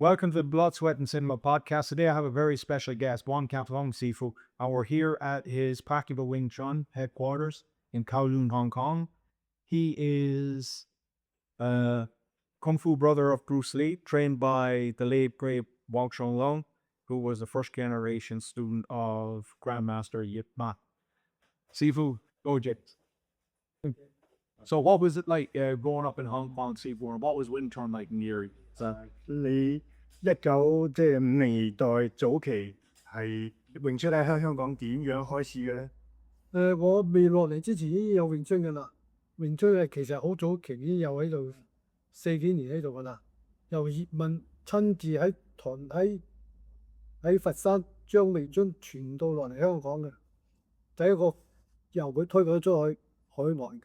Welcome to the Blood, Sweat, and Cinema podcast. Today I have a very special guest, Wan Kam Leung Sifu, and we're here at his practical Wing Chun headquarters in Kowloon, Hong Kong. He is a Kung Fu brother of Bruce Lee, trained by the late great Wan Kam Leung, who was a first generation student of Grandmaster Yip Man. Sifu, go James. So what was it like growing up in Hong Kong, Sifu, and what was Wing Chun like in your 你19即係50年代早期係詠春喺香港點樣開始嘅咧？我未落嚟之前已經有詠春嘅啦。詠春其實好早期已經有喺度4幾年喺度嘅啦。由葉問親自喺佛山將詠春傳到落嚟香港嘅，第一個由佢推廣出去海外嘅。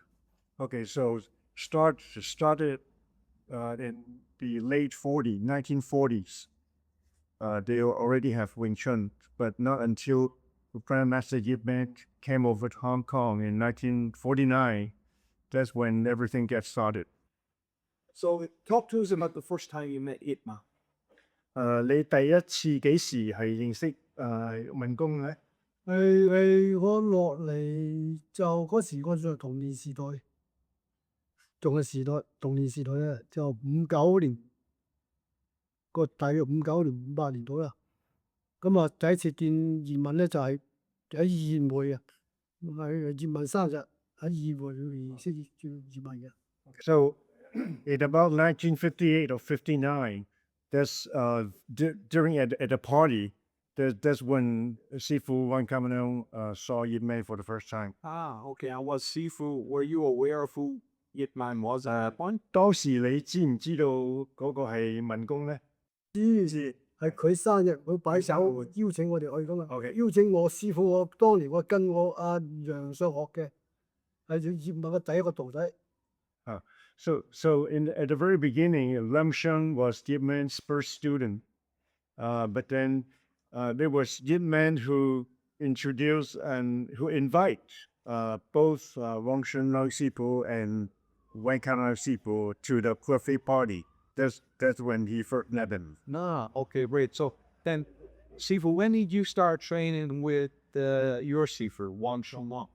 Okay, so started in the late 1940s. They already have Wing Chun, but not until Grandmaster Yip Man came over to Hong Kong in 1949. That's when everything gets started. So talk to us about the first time you met Yip Man. 你第一次幾時係認識文公咧？我落嚟就嗰時我仲係童年時代，童年時代咧就59年，大約59年58年到啦。咁啊，第一次見葉問咧就係喺宴會啊，係葉問生日喺宴會裏面識見葉問嘅。So in about 1958 or 59, that's during at a party. That's when Sifu Wan Kam Leung saw Yip Man for the first time. Okay. And was Sifu, were you aware of who Yip Man was at that point? 當時你知唔知道嗰個係文公咧？知係佢生日，佢擺手邀請我哋去噶嘛。Okay. 邀請我師傅，當年我跟我阿楊上學嘅，係葉問嘅第一個徒弟。So at the very beginning, Lam Sheng was Yip Man's first student. But then there was Yip Man who introduced and who invite both Wan Kam Leung Sifu and Wan Kam Leung Sifu to the birthday party. That's when he first met them. Okay, great. So then, Sifu, when did you start training with your Sifu, Wan Kam Leung?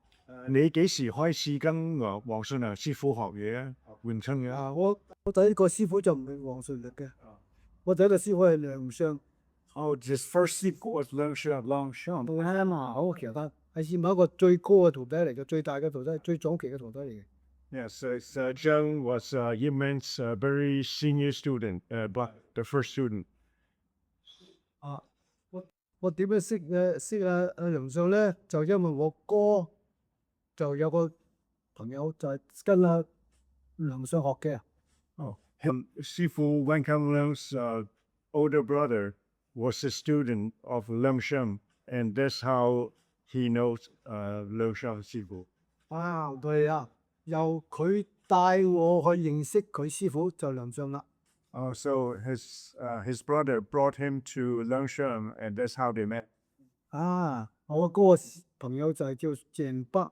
你幾時開始跟黃信良師傅學嘢啊？詠春嘅？我第一個師傅就唔係黃順力嘅，我第一個師傅係梁相。Oh, his first Sifu was Leung Sheng. 好其他係葉問一個最高嘅徒弟嚟嘅，最大嘅徒弟，最早期嘅徒弟嚟嘅。Yes, so Zheng was Yip Man's very senior student, but the first student. 我點樣識梁相咧？就因為我哥就有個朋友就係跟梁相學嘅。Sifu Wan Kam Leung's older brother was a student of Leung Sheng, and that's how he knows Leung Sheng Sifu. 對啊，由佢帶我去認識佢師傅就梁相啦。So his brother brought him to Leung Sheng, and that's how they met. 我嗰個朋友就係叫鄭北。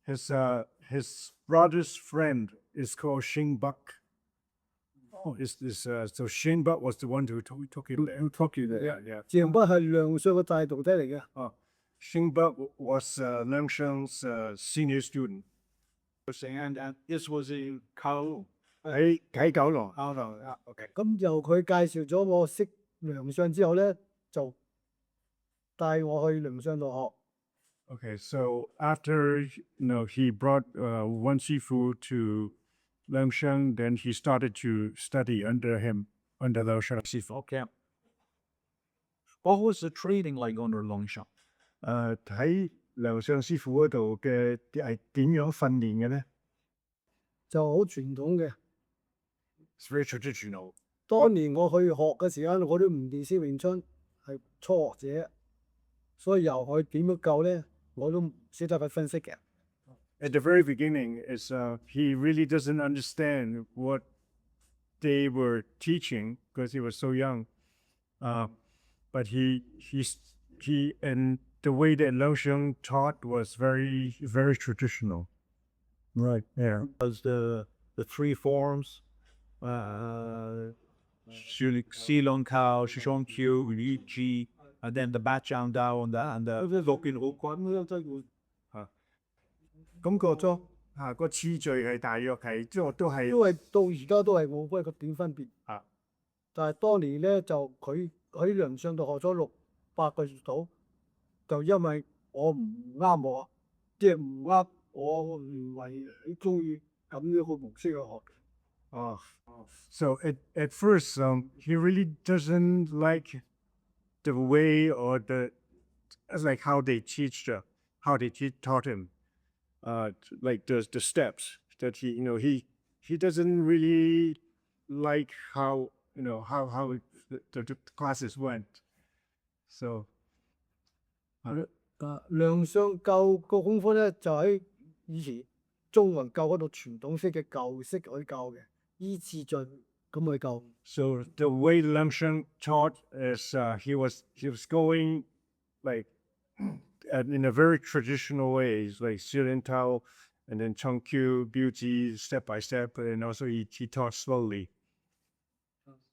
His brother's friend is called Shin Buck. So Shin Buck was the one who took you there. Yeah. 鄭北係梁相嘅大徒弟嚟嘅。Shin Buck was Leung Sheng's senior student. And this was in Kowloon. 喺九龍。Okay. 咁由佢介紹咗我識梁相之後咧，就帶我去梁相度學。Okay, so after he brought Wan Sifu to Leung Sheng, then he started to study under him, under Leung Sheng Sifu. Okay. What was the training like under Leung Sheng? 喺梁相師傅嗰度嘅係點樣訓練嘅咧？就好傳統嘅。It's very traditional. 當年我去學嘅時間，我都唔認識詠春，係初學者，所以由佢點樣教咧，我都唔識得去分析嘅。At the very beginning, is he really doesn't understand what they were teaching because he was so young. But he and the way that Leung Sheng taught was very, very traditional. Right, yeah. Was the three forms, Silong Kao, Shishong Q, Yu Ji, and then the Bachang Dao and the Lokin Hukwan. 咁個個次序係大約係即係都係因為到而家都係冇一個點分別。啊，但係當年咧就佢喺梁上度學咗6、8個月到，就因為我唔啱我，即係唔啱我唔係中意咁樣個模式去學。哦。So at first, he really doesn't like the way or like how they taught him, like the steps that he doesn't really like how how the classes went. So 梁上教個功夫咧就喺以前中文教嗰度傳統式嘅舊式去教嘅，依次序咁去教。So the way Lam Sheng taught is he was going like in a very traditional way, like Silin Tao and then Chongkyu, beauty, step by step, and also he taught slowly.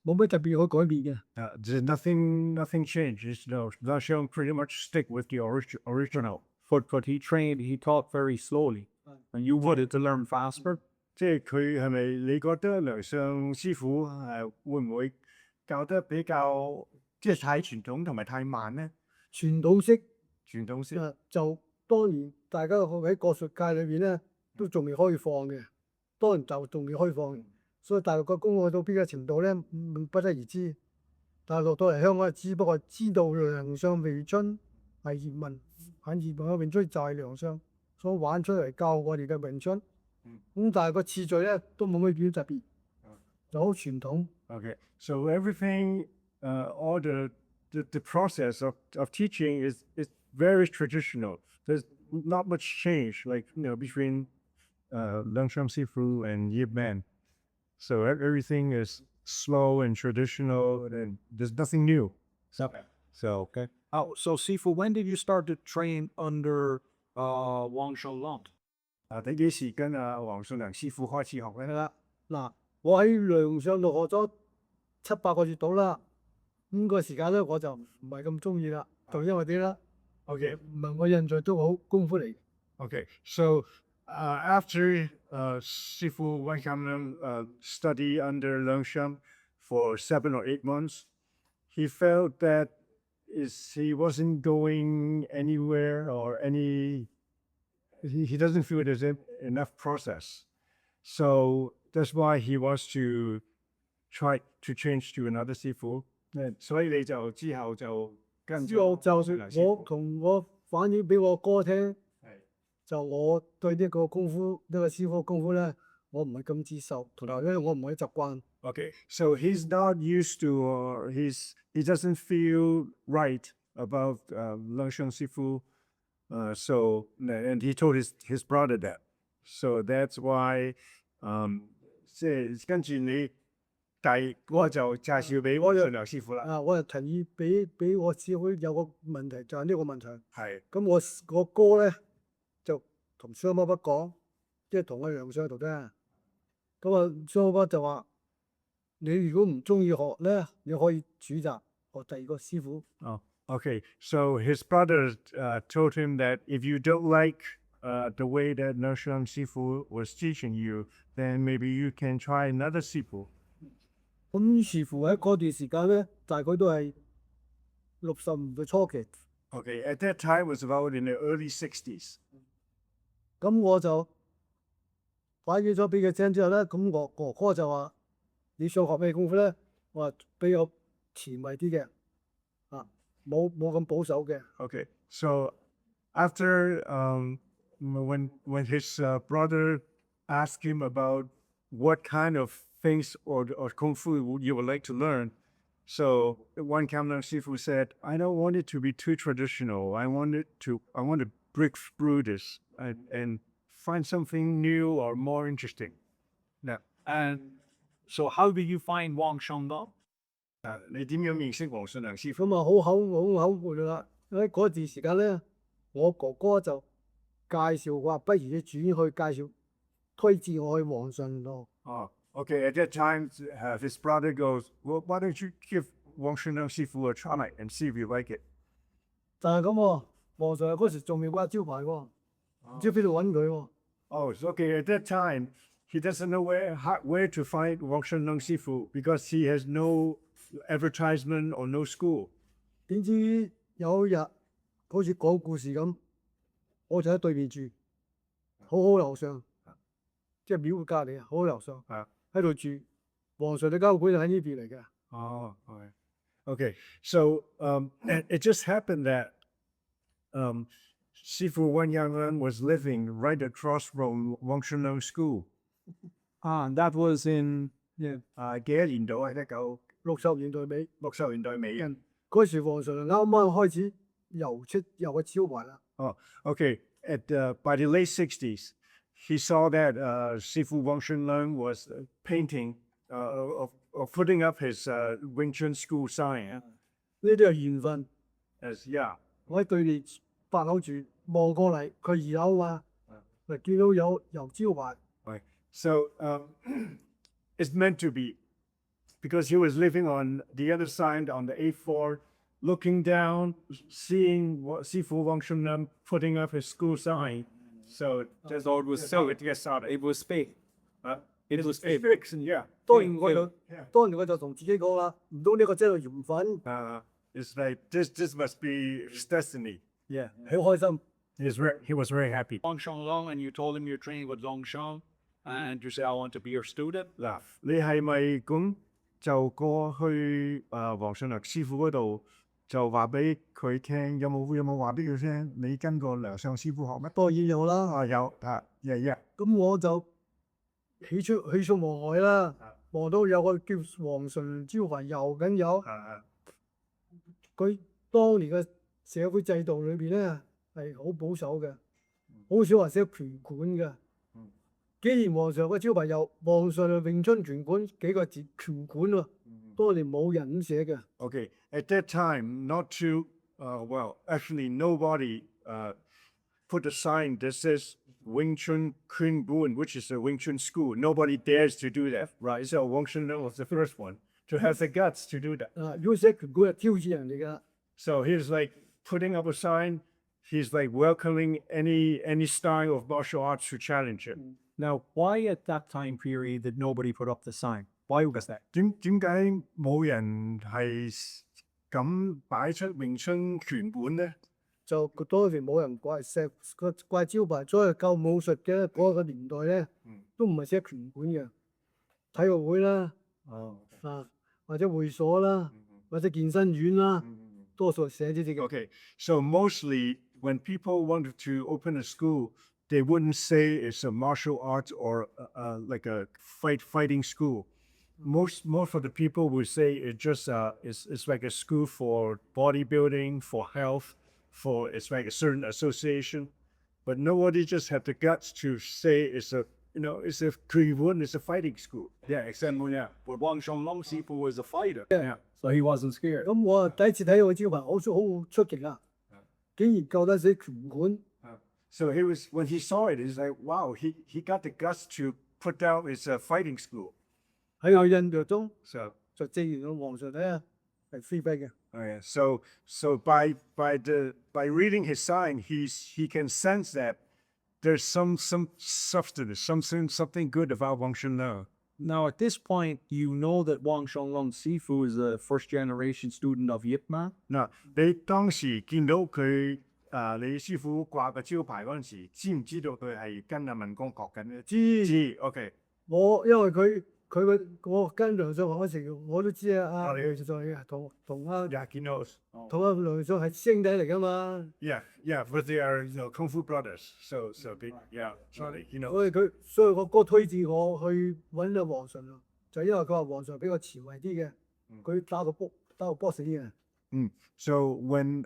冇咩特別可改變嘅。There's nothing changed. Lam Sheng pretty much stick with the original. But he taught very slowly. And you wanted to learn faster? 即係佢係咪你覺得梁上師傅會唔會教得比較即係太傳統同埋太慢咧？傳統式傳統式就當然大家喺國術界裏邊咧都仲未開放嘅，當然就仲未開放，所以大陸嘅功夫去到邊個程度咧，不得而知。但係落到嚟香港，只不過知道梁上詠春係葉問，葉問嘅詠春就係梁上所玩出嚟教我哋嘅詠春。咁但係個次序咧都冇乜特別，就好傳統。Okay, so everything, all the process of teaching is very traditional. There's not much change, like between Leung Sham Sifu and Yip Man. So everything is slow and traditional, and there's nothing new. So Okay. Oh, so Sifu, when did you start to train under Wang Shenlong? 你幾時跟黃信良師傅開始學咧？嗱，我喺梁上度學咗7、8個月到啦。咁個時間咧我就唔係咁中意啦，就因為點啦？ Okay. 唔係我印象都好功夫嚟。Okay, so after Sifu Wan Kam Leung study under Leung Sham for 7 or 8 months, he felt that he wasn't going anywhere or he doesn't feel there's enough process. So that's why he wants to try to change to another Sifu. 所以你就之後就跟之後就我同我反映俾我哥聽，就我對呢個功夫呢個師傅功夫咧，我唔係咁接受，同埋因為我唔係習慣。Okay, so he's not used to, or he doesn't feel right about Leung Sheng Sifu. So and he told his brother that. So that's why 即係跟住你我就介紹俾信良師傅啦。我就提議俾我師傅有個問題，就係呢個問題。係。咁我哥咧就同雙媽不講，即係同我梁上喺度啫。咁雙媽就話：你如果唔中意學咧，你可以選擇學第二個師傅。Oh, okay. So his brother told him that if you don't like the way that Leung Sham Sifu was teaching you, then maybe you can try another Sifu. 咁於是乎喺嗰段時間咧，大概都係65嘅初期。Okay, at that time was about in the early 60s. 咁我就擺咗咗俾佢聽之後咧，咁我哥哥就話：你想學咩功夫咧？我話比較前衞啲嘅，冇咁保守嘅。Okay, so after when his brother asked him about what kind of things or kung fu you would like to learn, so Wan Kam Leung Sifu said, "I don't want it to be too traditional. I want to break through this and find something new or more interesting." Now, And so how did you find Wang Shenlong? 你點樣認識黃信良師傅？咁好口悶啦！喺嗰段時間咧，我哥哥就介紹話，不如你轉去介紹推薦我去黃信樂。哦 Okay, at that time, his brother goes, well, why don't you give Wang Leung Sifu a try and see if you like it? 但係咁喎，皇上嗰時仲未掛招牌喎，唔知邊度揾佢喎。 Oh, it's okay. At that time, he doesn't know where to find Wang Leung Sifu because he has no advertisement or no school. 點知有一日好似講故事咁，我就喺對面住，好好樓上，即係廟嘅隔離啊，好好樓上啊喺度住。皇上嘅交會就喺呢邊嚟嘅。 Oh, okay. Okay, so and it just happened that Sifu Wan Yanglin was living right across from Wang Leung School. And that was in 幾多年度啊？60年代尾60年代尾啊。嗰時，皇上啱啱開始油個招牌啦。 Oh, okay. By the late 60s, he saw that Sifu Wang Leung was painting or putting up his Wing Chun school sign. 呢啲係緣分。 Yeah. 我喺對面八樓住，望過嚟，佢2樓嘛，就見到有油招牌。 Right. So it's meant to be because he was living on the other side on the 8th floor, looking down, seeing what Sifu Wang Leung putting up his school sign. So just so it was so it gets out. it was fake. It was fixed, yeah. 當然我就同自己講啦，唔通呢個真係緣分？ It's like this must be his destiny. Yeah，好開心。 He was very happy. Wang Leung, and you told him you're training with Long Shang, and you say I want to be your student. 嗱，你係咪咁就過去黃信良師傅嗰度就話俾佢聽？有冇話俾佢聽？你跟過梁相師傅學咩？當然有啦。啊有啊，yeah。咁我就喜出望外啦，望到有個叫黃順招牌油緊油。佢當年嘅社會制度裏邊咧係好保守嘅，好少話寫拳館嘅。既然皇上個招牌有皇上嘅詠春拳館幾個字拳館喎，當年冇人咁寫嘅。 Okay, at that time, not to actually nobody put a sign that says Wing Chun Kuen Buon, which is a Wing Chun school. Nobody dares to do that, right? So Wang Leung was the first one to have the guts to do that. 如果寫拳館係挑戰人嚟㗎。 So he's like putting up a sign. He's like welcoming any style of martial arts to challenge it. Now, why at that time period did nobody put up the sign? Why was that? 點解冇人係咁擺出詠春拳本咧？就當時冇人掛招牌，所以夠武術嘅嗰個年代咧，都唔係寫拳館嘅，體育會啦，或者會所啦，或者健身院啦，多數寫呢啲嘅。 Okay, so mostly when people wanted to open a school, they wouldn't say it's a martial arts or like a fighting school. Most of the people would say it just it's like a school for bodybuilding, for health, it's like a certain association. But nobody just had the guts to say it's a it's a fighting school. Yeah, except but Wang Leung Sifu was a fighter. Yeah, so he wasn't scared. 咁我第一次睇到個招牌，好出奇啊！竟然夠膽寫拳館。 So when he saw it, he's like, wow, he got the guts to put down his fighting school. 喺我印象中， So 就正如個皇上睇下係飛飛嘅。 oh yeah, so by reading his sign, he can sense that there's some substance, something good about Wang Leung. Now, at this point, you know that Wang Leung Sifu is a first-generation student of Yip Man. 嗱，你當時見到佢你師傅掛個招牌嗰陣時，知唔知道佢係跟阿文公學緊咧？知 ，OK。因為我跟梁上學嗰時，我都知啊。梁上同阿 Yeah, he knows. 同阿梁上係兄弟嚟㗎嘛。 Yeah, but they are kung fu brothers. So yeah, sorry, you know. 所以我哥推薦我去揾阿皇上咯，就因為佢話皇上比較前衞啲嘅，佢打個 boss 嘅。 So when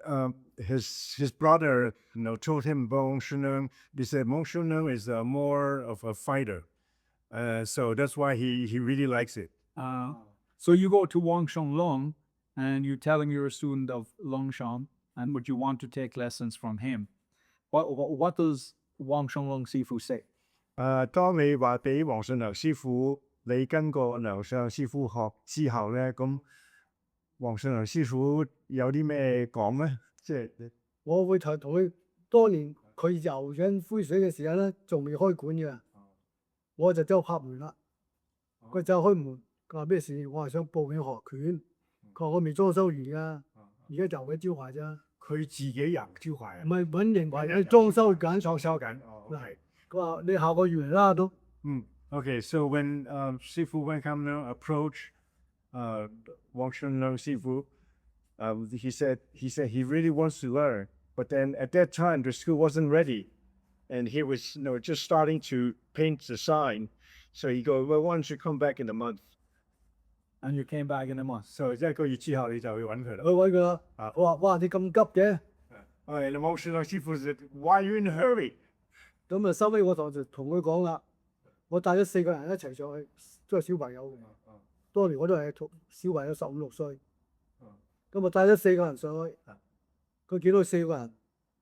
his brother told him about Wang Leung, they said Wang Leung is more of a fighter. So that's why he really likes it. So you go to Wang Leung and you tell him you're a student of Long Shang and would you want to take lessons from him. What does Wang Leung Sifu say? 當你話俾黃信良師傅你跟過梁上師傅學之後咧，咁黃信良師傅有啲咩講咧？即係我會同佢當年佢游緊灰水嘅時候咧，仲未開館嘅，我就走拍門啦。佢走開門，佢話咩事？我係想報名學拳。佢話我未裝修完㗎，而家就嘅招牌啫。佢自己人招牌啊唔，係揾人話有裝修緊。裝修緊。哦，OK。佢話你下個月嚟啦都。Okay, so when Sifu Wan Kam Leung approached Wang Leung Sifu, he said he really wants to learn, but then at that time the school wasn't ready, and he was just starting to paint the sign. So he goes, well, why don't you come back in a month? And you came back in a month. So 一個月之後你就去揾佢啦。去揾佢啦。我話哇你咁急嘅， And the Wang Leung Sifu said, why are you in a hurry? 咁啊收尾我就同佢講啦，我帶咗4個人一齊上去，都係小朋友嘅。當年我都係小朋友15、16歲，咁啊帶咗4個人上去，佢見到4個人，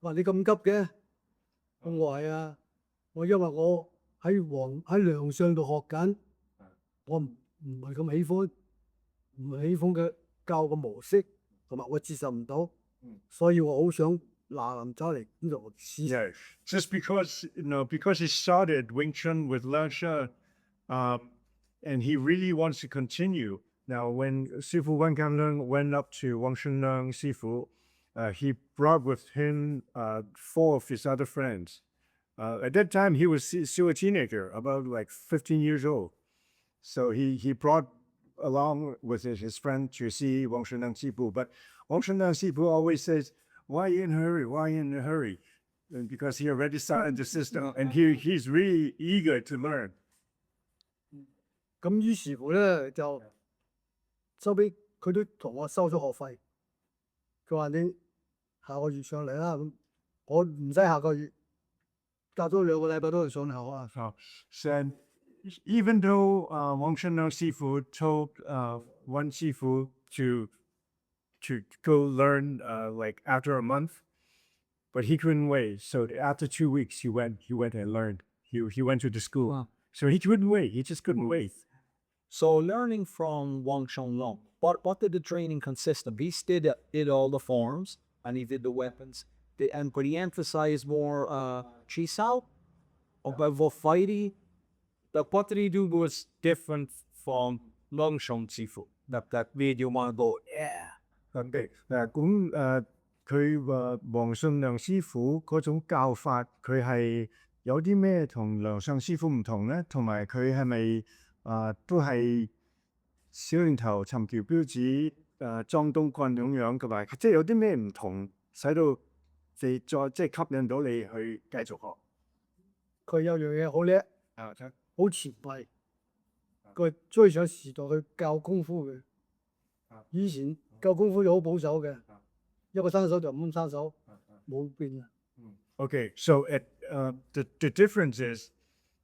話你咁急嘅，咁我話係啊，我因為我喺梁上度學緊，我唔係咁喜歡，唔係喜歡嘅教嘅模式，同埋我接受唔到，所以我好想嗱臨走嚟呢度試。Yeah, just because he started Wing Chun with Leung Sha, and he really wants to continue. Now, when Sifu Wan Kam Leung went up to Wang Leung Sifu, he brought with him 4 of his other friends. At that time, he was still a teenager, about like 15 years old. So he brought along with his friend to see Wang Leung Sifu. But Wang Leung Sifu always says, why are you in a hurry? Why are you in a hurry? And because he already started the system, and he's really eager to learn. 咁於是乎咧，就收尾佢都同我收咗學費。佢話你下個月上嚟啦，咁我唔使下個月，隔咗2個禮拜都係上嚟學啊。So even though Wang Leung Sifu told Wan Sifu to go learn like after a month, but he couldn't wait. So after 2 weeks, he went and learned. He went to the school. Wow. So he couldn't wait. He just couldn't wait. So learning from Wang Leung, what did the training consist of? He did all the forms and he did the weapons. But he emphasized more chi sao, about fighting. But what did he do was different from Leung Sifu? That made you want to go, yeah. OK，佢話黃信良師傅嗰種教法，佢係有啲咩同梁上師傅唔同咧？同埋佢係咪都係小年頭尋橋標指裝東棍咁樣嘅嘛？即係有啲咩唔同，使到你再即係吸引到你去繼續學？佢有樣嘢好叻，好前衞，佢追上時代去教功夫嘅。以前教功夫就好保守嘅，一個生手就咁生手，冇變嘅。Okay, so the difference is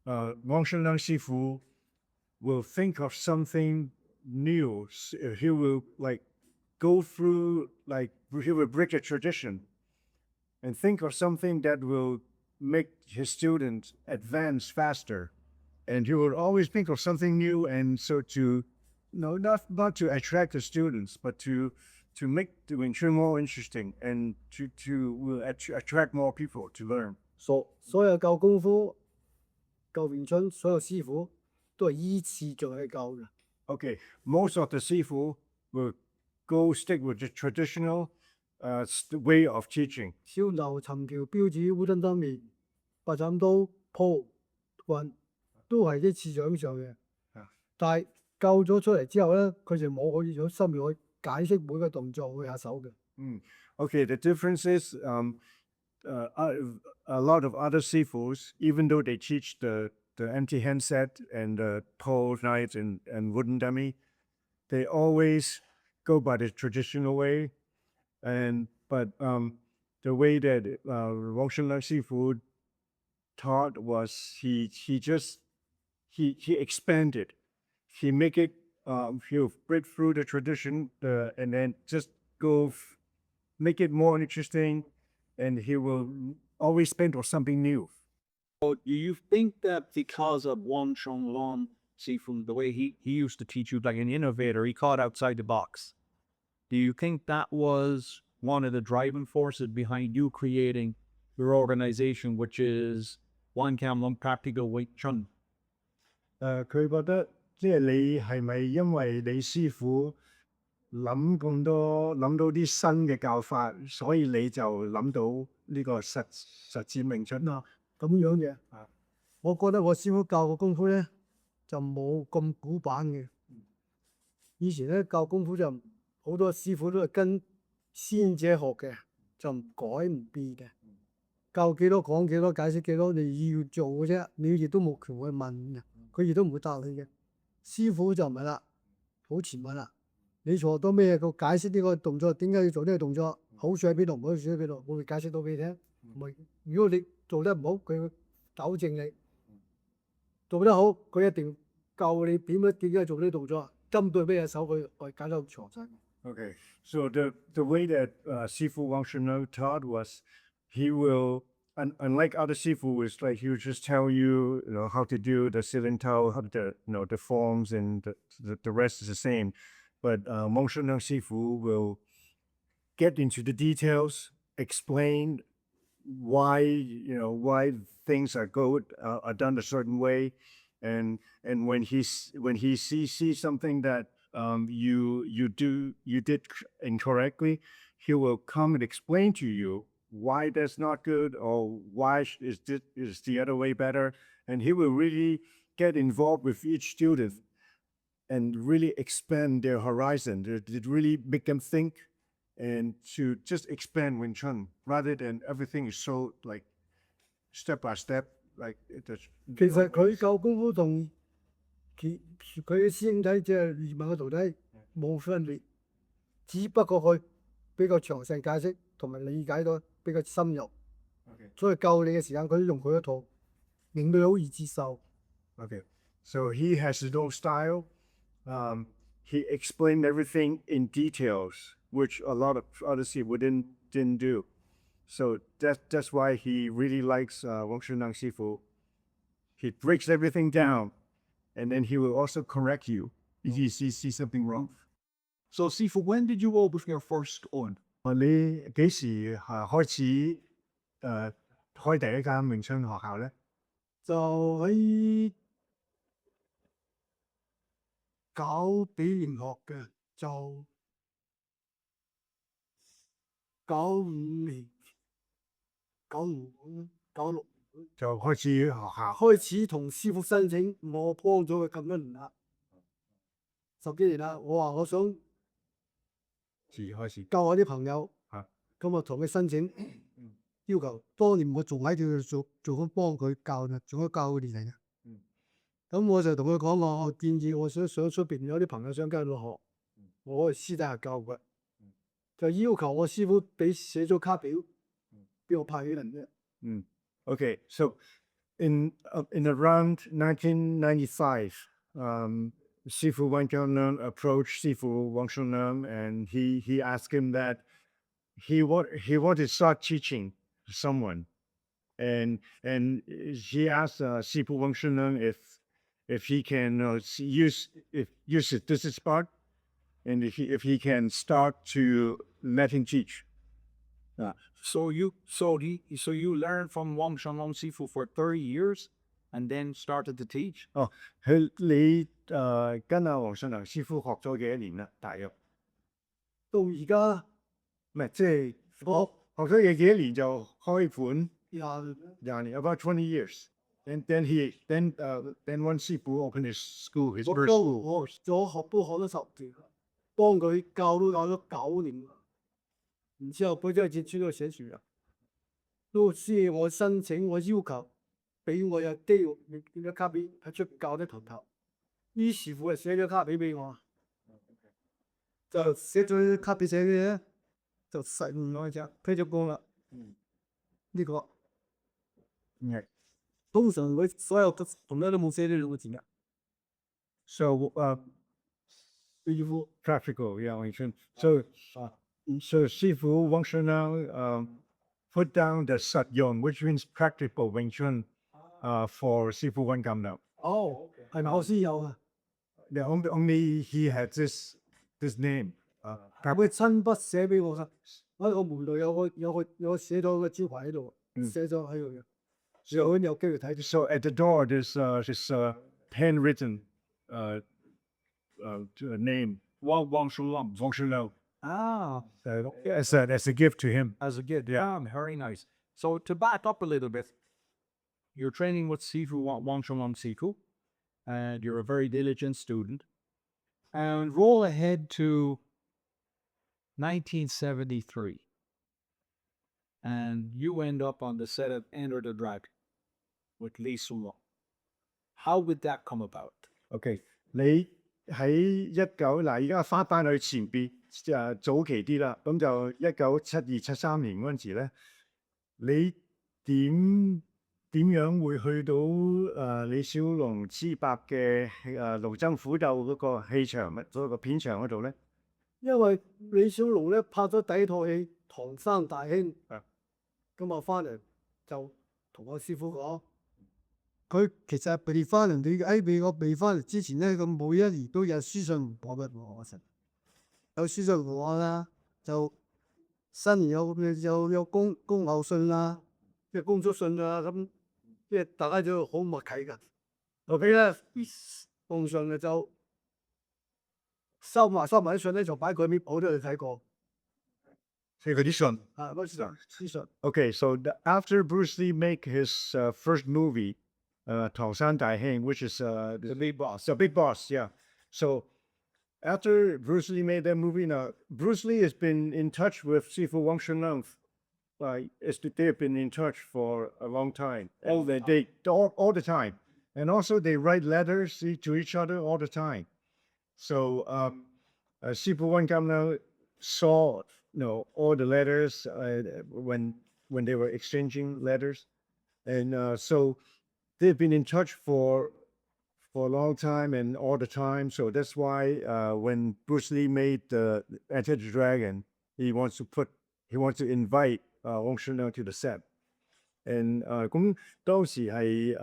Wang Leung Sifu will think of something new. He will like go through, like he will break a tradition and think of something that will make his students advance faster. And he will always think of something new, and so to not to attract the students, but to make the Wing Chun more interesting and to attract more people to learn. 所有教功夫、教詠春，所有師傅都係依次序去教嘅。Okay, most of the Sifu will stick with the traditional way of teaching. 小牛、尋橋、標指、烏燈燈面、八斬刀、鋪、棍，都係一次序咁上嘅。但係教咗出嚟之後咧，佢就冇可以有心去解釋每個動作去下手嘅。Okay, the difference is a lot of other Sifus, even though they teach the empty handset and the pole knife and wooden dummy, they always go by the traditional way. But the way that Wang Leung Sifu taught was he expanded. He make it he'll break through the tradition and then just make it more interesting, and he will always spend on something new. So do you think that because of Wang Leung Sifu, the way he used to teach you like an innovator, he caught outside the box. Do you think that was one of the driving forces behind you creating your organization, which is Wan Kam Leung Practical Wing Chun? 佢覺得即係你係咪因為你師傅諗到啲新嘅教法，所以你就諗到呢個實戰詠春？嗱咁樣嘅。我覺得我師傅教嘅功夫咧就冇咁古板嘅。以前咧教功夫就好多師傅都係跟先者學嘅，就唔改唔變嘅。教幾多講幾多，解釋幾多，你要做嘅啫，你亦都冇權去問嘅，佢亦都唔會答你嘅。師傅就唔係啦，好前文啦。你錯到咩？佢解釋呢個動作點解要做呢個動作，好處喺邊度，唔好處喺邊度，我會解釋到俾你聽。如果你做得唔好，佢會糾正你；做得好，佢一定教你點解做呢啲動作，針對咩手佢解得好詳細。Okay, so the way that Sifu Wang Shunno taught was he will, unlike other Sifu, is like he would just tell you, how to do the silentao, how to, the forms, and the rest is the same. But Wang Shunno Sifu will get into the details, explain why things are good, are done a certain way, and when he sees something that you did incorrectly, he will come and explain to you why that's not good or why is the other way better, and he will really get involved with each student and really expand their horizon. It really make them think and to just expand Wing Chun rather than everything is so like step by step like it is. 其實佢教功夫同佢嘅師兄弟即係葉問嘅徒弟冇分別，只不過佢比較詳細解釋同埋理解到比較深入。所以教你嘅時間，佢都用佢一套，令你好易接受。Okay, so he has his own style. He explained everything in details, which a lot of other Sifu didn't do. So that's why he really likes Wang Shunang Sifu. He breaks everything down, and then he will also correct you if you see something wrong. So Sifu, when did you open your first one? 你幾時開始開第一間詠春學校咧？就喺九幾年學嘅，就95年、95、96就開始學校。開始同師傅申請，我幫咗佢咁多年啦，10幾年啦。我話我想自己開始教我啲朋友，嚇咁我同佢申請要求。當年我仲喺度做緊幫佢教嘅，仲喺教佢年嚟嘅。咁我就同佢講我建議，我想出邊有啲朋友想跟佢學，我可以私底下教佢。就要求我師傅寫咗卡表，俾我派俾人啫。Okay, so in around 1995, Sifu Wan Kam Leung approached Sifu Wang Shunam, and he asked him that he wanted to start teaching someone, and he asked Sifu Wang Shunam if he can use this part, and if he can start to let him teach. So you learned from Wang Shanlong Sifu for 30 years and then started to teach? 你跟阿黃信良師傅學咗幾多年啦？大約到而家唔係即係我學咗嘢幾多年就開盤廿年 about 20 years. And then one Sifu opened his school, his 我 first 都 school. 我學都學咗10年，幫佢教都教咗9年。然之後佢真係接書都寫住啦，都先我申請我要求，俾我有機會變咗卡片喺出邊教啲徒頭。於是乎就寫咗卡片俾我，就寫咗卡片寫嘅嘢，就實驗我就批咗工啦。呢個通常佢所有嘅同樣都冇寫呢兩個字嘅。 So Beautiful. practical, yeah, Wing Chun. So Sifu Wang Shunang put down the Satyong, which means practical Wing Chun for Sifu Wan Kam Leung. Oh, okay. 係咪我先有啊？ Yeah, only he had this name. 但佢親筆寫俾我㗎，我門度有個寫咗個招牌喺度，寫咗喺度嘅。有有機會睇到。 So at the door, there's his handwritten name, Wang Shulong. Ah, As a gift to him. as a kid. Yeah, very nice. So to back up a little bit, you're training with Sifu Wan Kam Sifu, and you're a very diligent student. And roll ahead to 1973, and you end up on the set of Enter the Dragon with Lee Soo-long. How would that come about? OK，你喺而家翻翻去前邊早期啲啦，咁就1972、73年嗰陣時咧，你點樣會去到李小龍之伯嘅盧爭虎鬥嗰個戲場嗰個片場嗰度咧？因為李小龍咧拍咗第一套戲《唐山大兄》，咁我翻嚟就同我師傅講，佢其實未翻嚟，我未翻嚟之前咧，佢每一年都有書信過俾我實，有書信我啦，就新年有公牛信啦，即係公祝信啊，咁即係大家都好默契㗎。後尾咧封信嘅就收埋啲信咧，就擺佢邊，我都去睇過。即係佢啲信。嗰啲信。 Okay, so after Bruce Lee make his first movie, 唐山大兄, which is the big boss. The big boss, yeah. So after Bruce Lee made that movie, now Bruce Lee has been in touch with Sifu Wang Shunlong. They've been in touch for a long time. All the time, and also they write letters to each other all the time. So Sifu Wan Kam Leung saw all the letters when they were exchanging letters, and so they've been in touch for a long time and all the time. So that's why when Bruce Lee made Enter the Dragon, he wants to invite Wang Shunlong to the set. And 咁當時係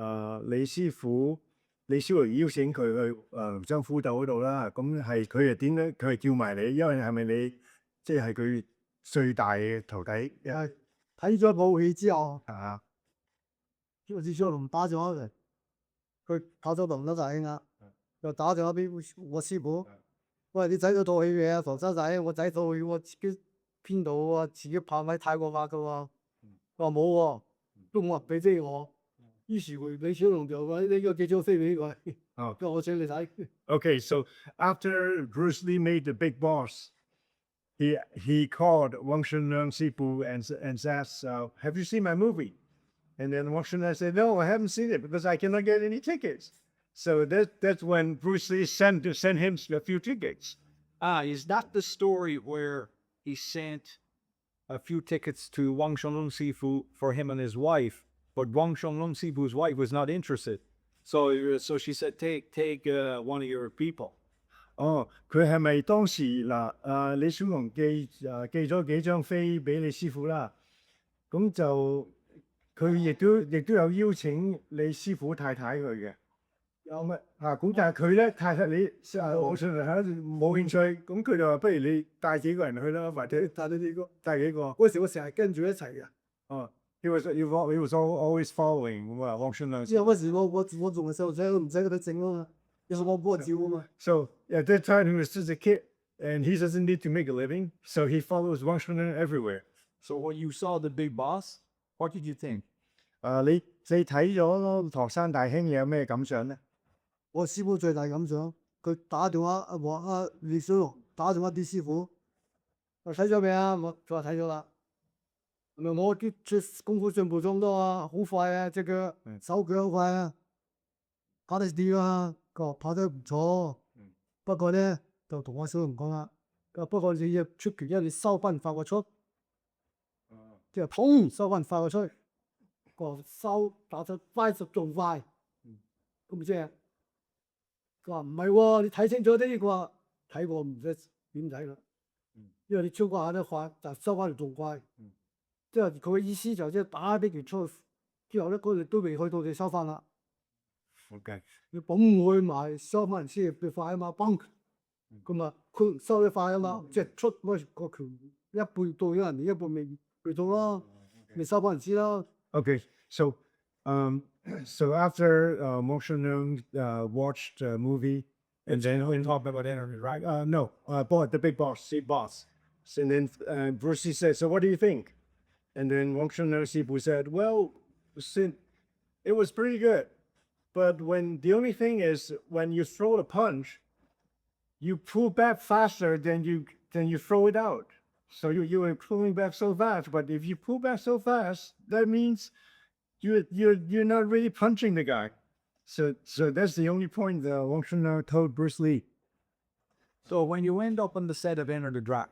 李小龍邀請佢去盧爭虎鬥嗰度啦。咁係佢係點咧？佢係叫埋你，因為係咪你即係佢最大嘅徒弟？係睇咗部戲之後，啊，李小龍打電話嚟，佢跑咗龍德大兄啊，又打電話俾我師傅，喂，你睇咗套戲未啊？唐山大兄，我睇套戲我自己編導喎，自己拍喺泰國拍嘅喎。佢話冇喎，都冇人俾飛我。於是乎李小龍就話：呢個幾張飛俾佢，咁我請你睇。Okay, so after Bruce Lee made The Big Boss, he called Wang Kam Sifu and asked, "Have you seen my movie?" And then Wang Kam said, "No, I haven't seen it because I cannot get any tickets." So that's when Bruce Lee sent him a few tickets. Is that the story where he sent a few tickets to Wang Kam Leung Sifu for him and his wife, but Wang Kam Leung Sifu's wife was not interested? So she said, take one of your people. 佢係咪當時李小龍寄咗幾張飛俾李師傅啦？咁就佢亦都有邀請李師傅太太去嘅。有咩咁但係佢咧太太好信冇興趣，咁佢就話不如你帶幾個人去啦，或者帶幾個。嗰時我成日跟住一齊嘅。He was always following Wang Shunlong. 之後嗰時我仲係細路仔，我唔使佢哋整啊嘛，有我幫我照啊嘛。 So at that time he was just a kid, and he doesn't need to make a living, so he follows Wang Shunlong everywhere. So when you saw The Big Boss, what did you think? 你睇咗唐山大兄有咩感想咧？我師傅最大感想，佢打電話話李小龍打電話啲師傅，我睇咗未啊？佢話睇咗啦。我啲功夫進步咗咁多啊，好快啊，隻腳手腳好快啊，跑得掂啊，佢話跑得唔錯。不過咧就同我小龍講啦，佢話不過你要出拳，因為你收翻發個出，即係砰收翻發個出，佢話收打出快速仲快，咁即係。佢話唔係喎，你睇清楚啲。佢話睇過唔使點睇啦，因為你超過下得快，但收翻嚟仲快。即係佢嘅意思就即係打啲拳出去之後咧，嗰力都未去到，就收翻啦。OK，你捧佢埋收翻嚟先佢快啊嘛，嘣咁啊，佢收得快啊嘛，即係出嗰個拳一半到咗人哋一半未到咯，你收翻嚟先咯。Okay, so so after Wang Leung watched the movie, and then We talked about interview, right? no, bought the big boss, and then Bruce Lee said, "So what do you think?" And then Wang Leung Sifu said, "Well, it was pretty good, but when the only thing is when you throw the punch, you pull back faster than you throw it out. So you are pulling back so fast, but if you pull back so fast, that means you're not really punching the guy. So that's the only point that Wang Chun told Bruce Lee. So when you end up on the set of Enter the Dragon,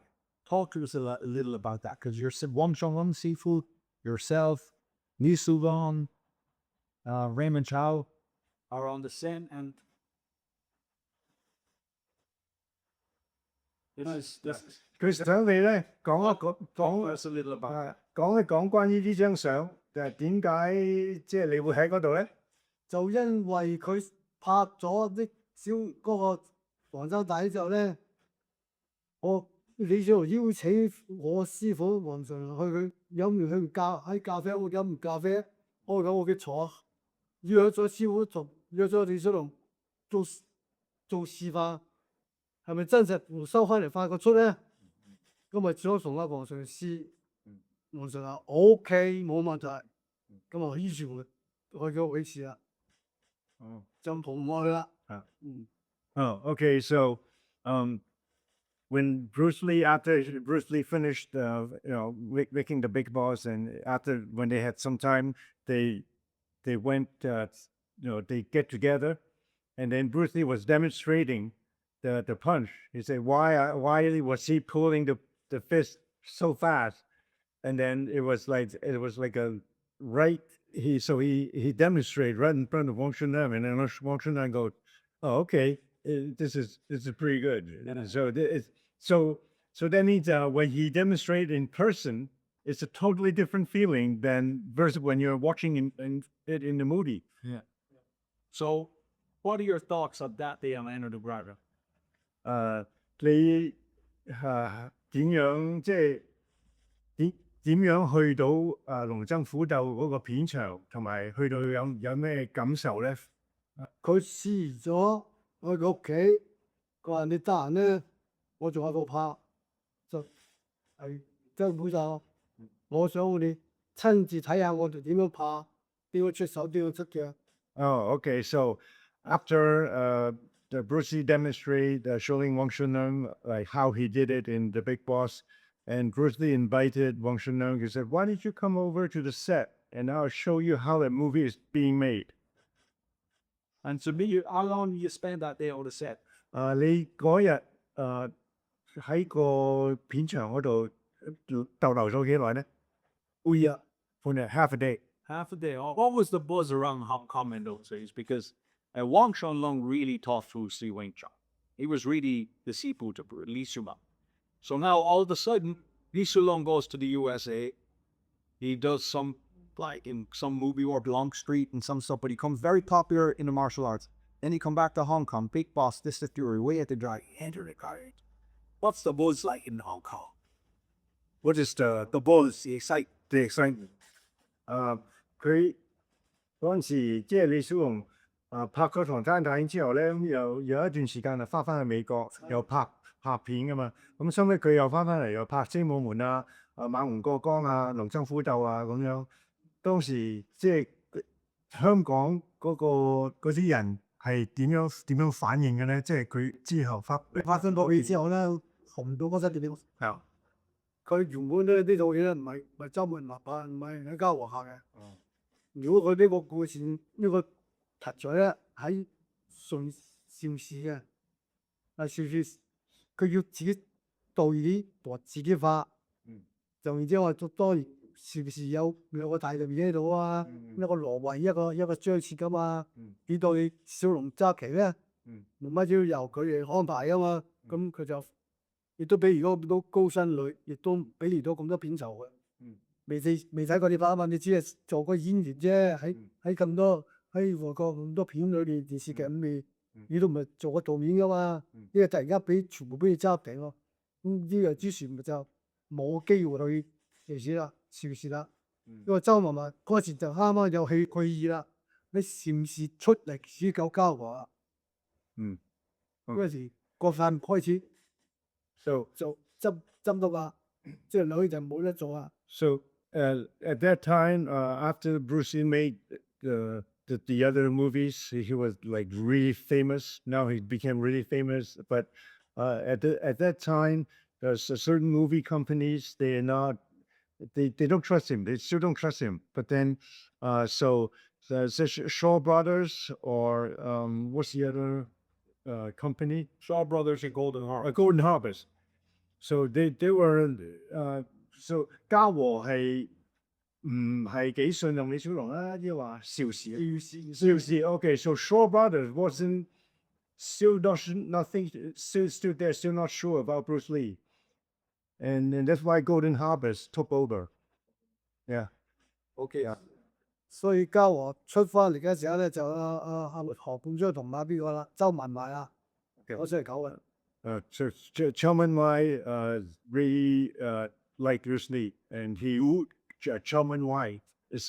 talk to us a little about that, because you're Wan Kam Leung Sifu, yourself, Ni Su Long, Raymond Chow are on the set, and佢想你咧講一講 talk to us a little about 講一講關於呢張相，就係點解即係你會喺嗰度咧？就因為佢拍咗啲小嗰個黃州帶之後咧，你就邀請我師傅黃常去佢飲完咖啡屋飲完咖啡，我咁我嘅坐約咗師傅約咗李小龍做示範，係咪真實收翻嚟發覺出咧？咁咪想同阿黃常試，黃常話 OK 冇問題，咁啊依住去咗會試啦。哦，就同我去啦。Oh, okay. So, when after Bruce Lee finished, making the big boss, and when they had some time, they went, they get together, and then Bruce Lee was demonstrating the punch. He said, why was he pulling the fist so fast? And then it was like a right. He demonstrated right in front of Wang Chun, and then Wang Chun goes, "Oh, okay, this is pretty good." And so that means when he demonstrated in person, it's a totally different feeling than versus when you're watching it in the movie. Yeah. So, what are your thoughts of that day on Enter the Dragon? 你點樣即係點樣去到龍爭虎鬥嗰個片場，同埋去到有咩感受咧？佢試咗去佢屋企，佢話你得閒咧，我仲喺度拍，就係真係就我想你親自睇下我哋點樣拍，點樣出手，點樣出腳。Oh, okay. So after the Bruce Lee demonstrate showing Wang Chun like how he did it in The Big Boss, and Bruce Lee invited Wang Chun. He said, "Why don't you come over to the set and I'll show you how the movie is being made?" And so, how long did you spend that day on the set? 你嗰日喺個片場嗰度逗留咗幾耐咧？半日，半日 half a day. Half a day. What was the buzz around Hong Kong in those days? Because Wang Kam Leung really taught Bruce Lee Wing Chun. He was really the Sifu to Li Sumang. So now all of a sudden, Li Sulong goes to the USA. He does some, like in some movie or Blanc Street and some stuff, but he becomes very popular in the martial arts. Then he come back to Hong Kong, Big Boss, this the Fury, way at the drag, enter the card. What's the buzz like in Hong Kong? What is the buzz, the excitement? the excitement? 佢嗰陣時即係李小龍拍咗《唐山大兄》之後咧，有一段時間翻去美國，又拍片噶嘛。咁收尾佢又翻嚟，又拍《精武門》啊、猛龍過江啊、龍爭虎鬥啊咁樣。當時即係香港嗰啲人係點樣反應嘅咧？即係佢之後發生過戲之後咧，紅到嗰陣點？係啊，佢原本咧呢套嘢咧唔係周末立拍，唔係一家和諧嘅。如果佢呢個故事呢個題材咧喺邵氏嘅，邵氏佢要自己導演和自己拍，就然之後當然邵氏有兩個大導演喺度啊，一個羅維一個張徹噶嘛，呢到你小龍揸旗咧，冇乜要由佢哋安排啊嘛，咁佢就亦都比如果咁多高薪女，亦都比唔到咁多片酬嘅。未睇過你拍啊嘛，你只係做個演員啫，喺咁多喺外國咁多片裏邊電視劇咁嗯你都唔係做個導演噶嘛？嗯呢個突然間全部俾你揸平咯，咁呢個之前咪就冇機會去嘗試啦。因為周文文嗰時就啱啱有戲退役啦，你嘗試出嚟試夠交和，嗯嗰時國飯開始 So 就針到啦，即係女就冇得做啊。 So at that time, after Bruce Lee made the other movies, he was like really famous. Now he became really famous. But at that time, there's a certain movie companies they don't trust him. They still don't trust him. But then so the Shaw Brothers or what's the other company? Shaw Brothers and Golden Harvest. Golden Harvest. So they were so 嘉禾係唔係幾信任李小龍啊？抑或邵氏啊？邵氏 Okay, so Shaw Brothers wasn't still nothing still they're still not sure about Bruce Lee, and that's why Golden Harvest took over. Yeah. OK 所以嘉禾出翻嚟嘅時候咧，就何冠章同邊個啦，周文懷啊，攞出嚟搞嘅。So Chow Man Wai really liked Bruce Lee, and Chow Man Wai is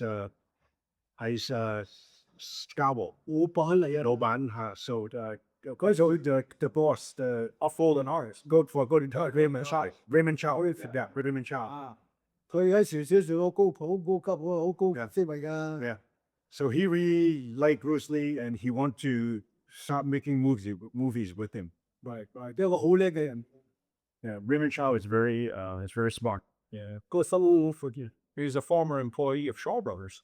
he's Scalpel 老闆嚟啊，老闆嚇，so嗰時 the boss the Golden Harvest. go for Golden Raymond Chow yeah Raymond Chow 啊，佢喺邵氏做個高普好高級好高職位㗎。 yeah, so he really liked Bruce Lee and he want to start making movies with him. Right, 一個好叻嘅人， Yeah, Raymond Chow is very smart. Yeah. 個心好闊嘅。 He's a former employee of Shaw Brothers.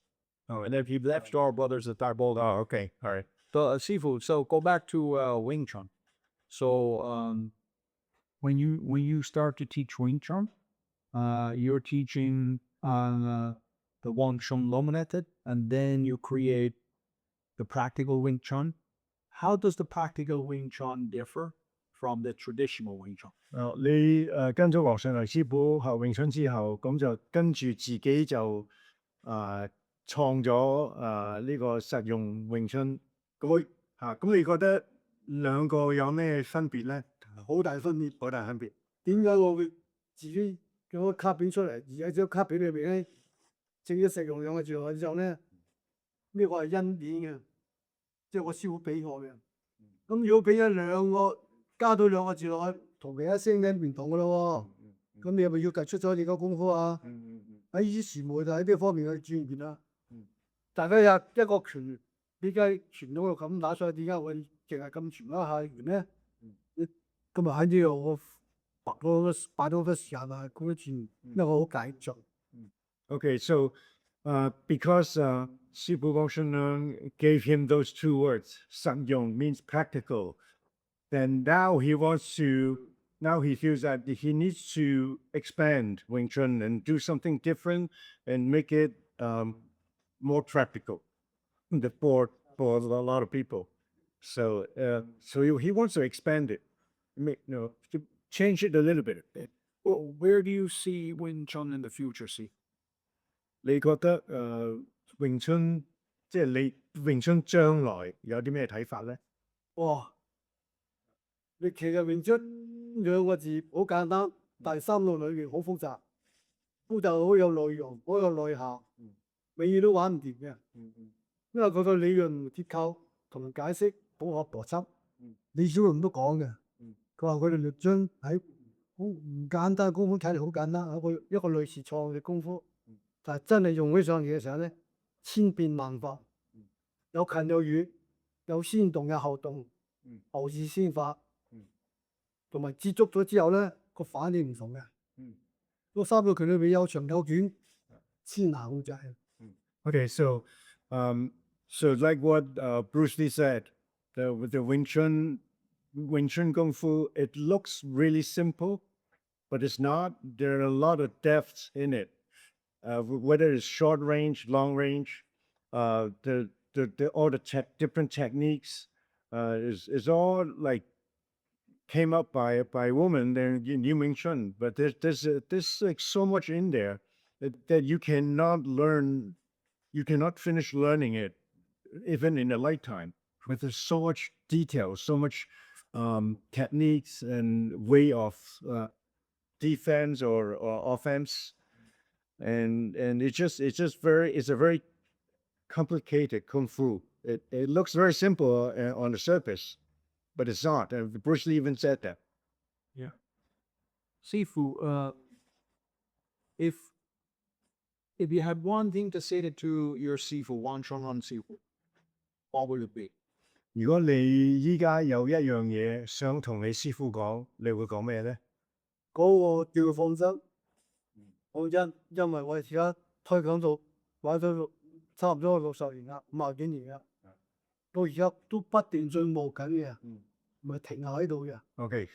Oh, and then he left Shaw Brothers at Diebold. Oh, okay, all right. So, Sifu, so go back to Wing Chun. So, when you start to teach Wing Chun, you're teaching the Wan Kam Leung method, and then you create the practical Wing Chun. How does the practical Wing Chun differ from the traditional Wing Chun? 你跟咗黃上黎師傅學詠春之後，咁就跟住自己就創咗呢個實用詠春。咁你覺得兩個有咩分別咧？好大分別。好大分別。點解我會自己攞個卡片出嚟，而喺張卡片裏邊咧，正咗實用兩個字落去之後咧，呢個係恩典嘅，即係我師傅俾我嘅。咁如果俾咗兩個加到兩個字落去，同其他聲咧唔同噶咯喎。咁你係咪要突出咗你個功夫啊？喺以前冇就喺呢方面嘅轉變啦。大家有一個拳，點解傳到咁打上去？點解會淨係咁傳一下拳咧？今日喺呢度我擺多啲時間啊，嗰啲轉，因為我好解着。Okay, so because Sifu Gongsheng gave him those two words, 實用 means practical, then now he feels that he needs to expand Wing Chun and do something different and make it more practical for a lot of people. So he wants to expand it, to change it a little bit. Well, where do you see Wing Chun in the future, see? 你覺得詠春即係你詠春將來有啲咩睇法咧？哇！你其實詠春兩個字好簡單，但係三路裏面好複雜，複雜好有內容，好有內涵，永遠都玩唔掂嘅。因為佢個理論結構同埋解釋好合邏輯。李小龍都講嘅，佢話佢哋將喺好唔簡單嘅功夫睇嚟好簡單，一個類似創嘅功夫。但係真係用起上嚟嘅時候咧，千變萬化，有近有遠，有先動有後動，後視先發，同埋接觸咗之後咧，個反應唔同嘅。嗰三個拳裏面有長有短，先行好滯。Okay, so like what Bruce Lee said, with the Wing Chun Kung Fu, it looks really simple, but it's not. There are a lot of depths in it. Whether it's short range, long range, all the different techniques is all like came up by a woman there in Wing Chun. But there's like so much in there that you cannot finish learning it even in a lifetime, with so much detail, so much techniques and way of defense or offense, and it's a very complicated kung fu. It looks very simple on the surface, but it's not. And Bruce Lee even said that. Sifu, if you had one thing to say to your Sifu, Wan Kam Sifu, what would it be? 如果你依家有一樣嘢想同你師傅講，你會講咩咧？嗰個叫佢放心，因為我而家推廣到玩咗差唔多60年啦，50幾年啦，到而家都不斷進步緊嘅，唔係停下喺度嘅。Okay.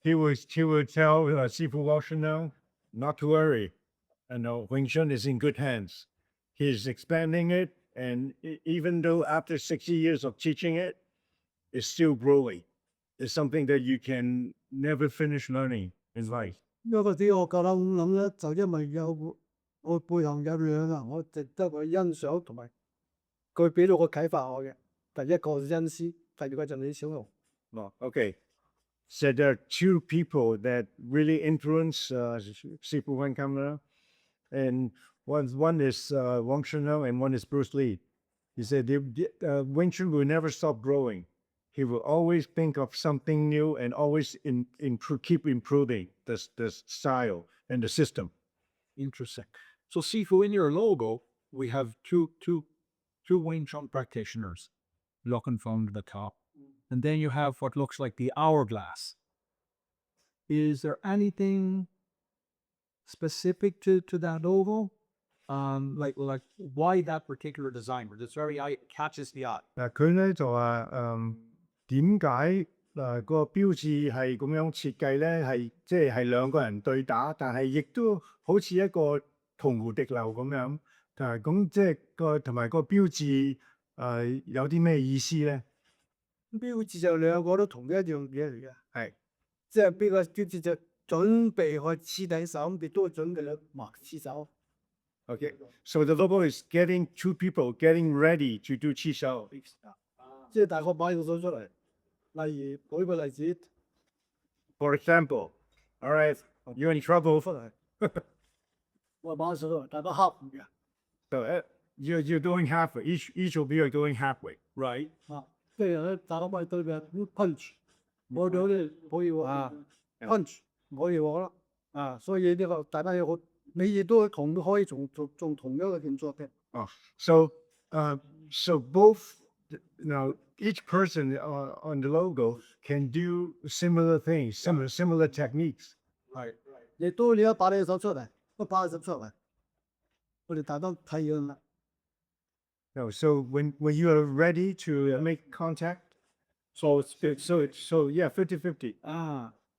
He would tell Sifu Washington not to worry. And Wing Chun is in good hands. He's expanding it, and even though after 60 years of teaching it, it's still growing. It's something that you can never finish learning in life. 因為嗰啲我夠膽咁諗咧，就因為我背後有兩個我值得佢欣賞同埋佢俾到個啟發我嘅。第一個係恩師，第二個就李小龍。Well, okay. So there are two people that really influence Sifu Wan Kam Leung, and one is Wang Chunhong and one is Bruce Lee. He said Wing Chun will never stop growing. He will always think of something new and always keep improving the style and the system. Interesting. So Sifu, in your logo, we have two Wing Chun practitioners looking from the top. And then you have what looks like the hourglass. Is there anything specific to that logo? Like why that particular design? It's very eye catches the eye. 嗱，佢咧就話點解個標誌係咁樣設計咧？係即係兩個人對打，但係亦都好似一個銅湖滴流咁樣。咁即係同埋個標誌有啲咩意思咧？標誌就兩個都同一樣嘢嚟嘅，係即係邊個標誌就準備去黐底手，亦都準備去抹黐手。Okay, so the logo is two people getting ready to do 黐手。即係大概擺個手出嚟，例如舉個例子， For example, all right, you're in trouble. 出嚟，我擺個手出嚟，大家合唔嘅 So you're doing halfway. Each of you are doing halfway, right? 啊，即係咧大家咪對面 punch， 我哋咧可以話 punch 唔可以話啦，啊，所以呢個大家有你亦都可以做同樣嘅動作嘅。So both now each person on the logo can do similar things, similar techniques. 係，亦都你一擺你手出嚟，一擺你手出嚟，我哋大家睇樣啦。No, so when you are ready to make contact, so yeah, 50-50.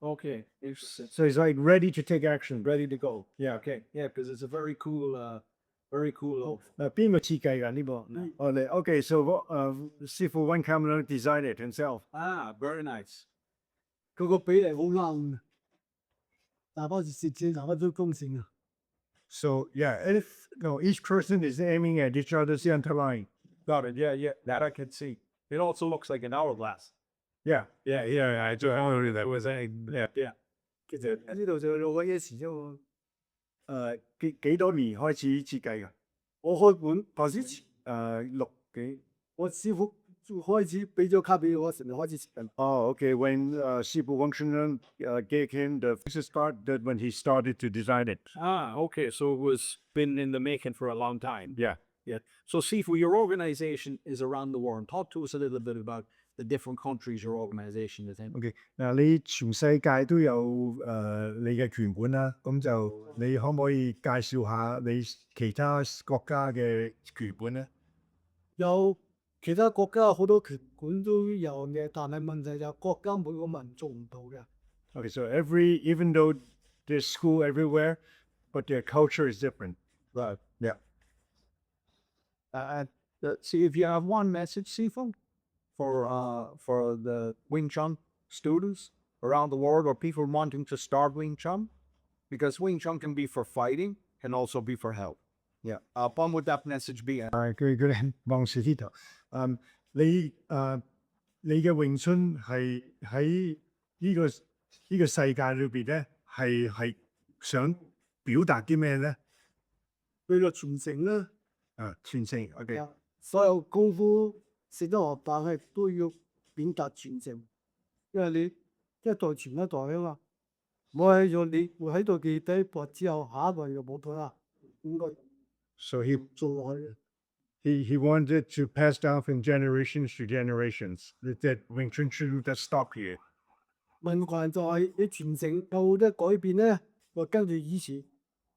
Okay. So it's like ready to take action, ready to go. Yeah. Okay. Yeah, because it's a very cool logo. 邊個設計㗎呢個？Okay, so Sifu Wan Kam Leung designed it himself. Very nice. 佢個比例好啱嘅，大家攝製大家都公正啊。So yeah, each person is aiming at each other's center line. Got it. Yeah. That I can see. It also looks like an hourglass. Yeah. I told that was yeah. 其實呢度就用咗一時啫喎。幾多年開始設計㗎？我開本頭先6幾。我師傅開始俾咗卡俾我，成日開始設計。Oh, okay. When Sifu Wang Chun gave him the business card, that when he started to design it. Okay. So it was been in the making for a long time. Yeah. So Sifu, your organization is around the world. Talk to us a little bit about the different countries your organization is in. OK，嗱，你全世界都有你嘅拳館啦，咁就你可唔可以介紹下你其他國家嘅拳館咧？有其他國家好多拳館都有嘅，但係問題就國家每個民做唔到嘅。Okay, so even though there's school everywhere, but their culture is different. Right. Yeah. See if you have one message, Sifu, for the Wing Chun students around the world or people wanting to start Wing Chun, because Wing Chun can be for fighting, can also be for health. Yeah. What would that message be? 佢望住呢度。你嘅詠春係喺呢個世界裏邊咧，係想表達啲咩咧？佢嘅傳承啦，傳承，OK。啊所有功夫識得學，但係都要表達傳承，因為你一代傳一代啊嘛。冇係咗你會喺度記低博之後，下一代就冇咗啦，應該 So he 做落去。 he wanted to pass down from generations to generations. That Wing Chun should just stop here. 問題就係你傳承有得改變咧，我跟住以前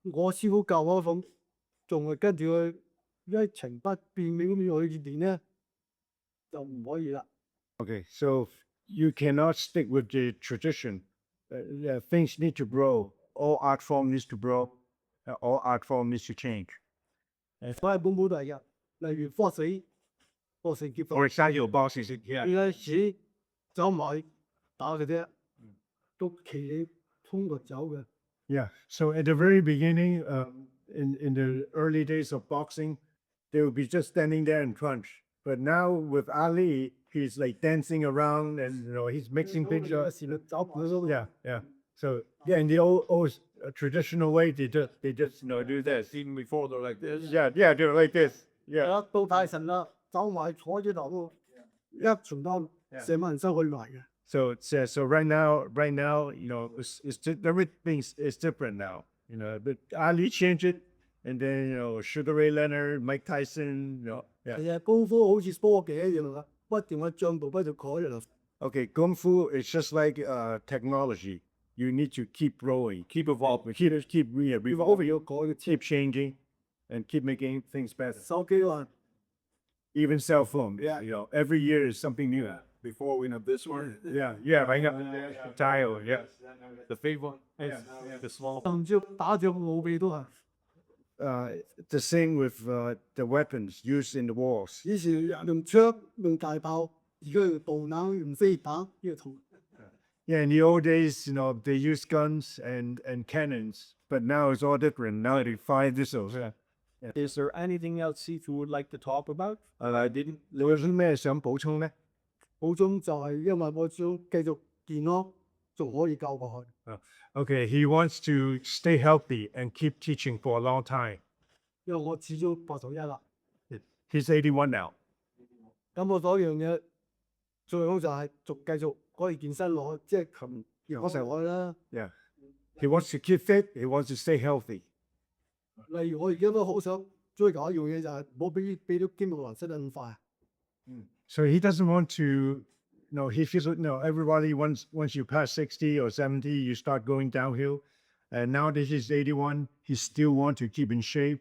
我師傅教我咁，仲係跟住佢一成不變咁樣去練咧，就唔可以啦。 Okay, so you cannot stick with the tradition. Things need to grow. All art form needs to grow. All art form needs to change. 我係本都係嘅，例如科死結 For example, bosses 而 here. 家屎走埋打嘅啫，都企你衝過走嘅。 Yeah. So at the very beginning, in the early days of boxing, they would be just standing there and crunch. But now with Ali, he's like dancing around and he's mixing things 有 up. 時你走佢都 Yeah. So yeah, in the old traditional way, they just do this. Even before they're like this. Yeah, they're like this. Yeah. 到太神啦，走埋坐喺度，一傳單成萬人收去埋嘅。 So right now, everything is different now. But Ali changed it, and then Sugar Ray Leonard, Mike Tyson. Yeah. 其實功夫好似科技一樣啦，不斷嘅進步，不斷改啦。 Okay, Kung Fu is just like technology. You need to keep growing, keep evolving, keep evolving, 要改嘅 keep changing, and keep making things better. 手機啊， Even cell phone, every year is something new. Before we have this one. Yeah, right now, dial, yeah. The big one. The small. 甚至打仗武器都係。 The same with the weapons used in the wars. 以前用槍用大炮，而家用導彈用飛彈，呢個同 Yeah, in the old days, they used guns and cannons, but now it's all different. Now they fire missiles. Yeah. Is there anything else Sifu would like to talk about? I didn't. 你有啲咩想補充咧？補充就係因為我想繼續健康，仲可以教過去。 Okay, he wants to stay healthy and keep teaching for a long time. 因為我始終81啦， He's 81 now. 咁我所樣嘢最好就係繼續可以健身落去，即係勤養成我啦。 Yeah. He wants to keep fit. He wants to stay healthy. 例如我而家都好想追求一樣嘢，就係唔好俾啲肌肉流失得咁快。 So he doesn't want to. No, he feels everybody once you pass 60 or 70, you start going downhill. And now that he's 81, he still want to keep in shape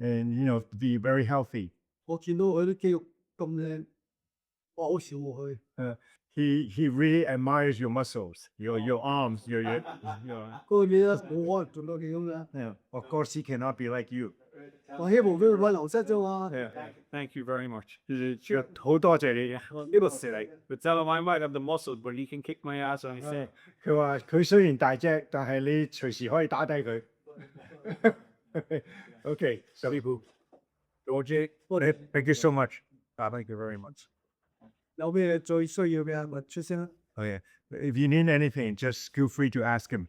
and be very healthy. 我見到佢啲肌肉咁靚，我好羨慕佢。 He really admires your muscles, your arms, your 嗰個嘢咧冇可能做到佢咁嘅。 yeah. Of course, he cannot be like you. 我希望佢揾流失啫嘛。 Thank you very much. 好多謝你。呢個事嚟。But tell him I might have the muscle, but he can kick my ass on his head. 佢話佢雖然大隻，但係你隨時可以打低佢。Okay, so Georgie, thank you so much. Thank you very much. 有咩最需要嘅咪出聲啦。 Okay, if you need anything, just feel free to ask him.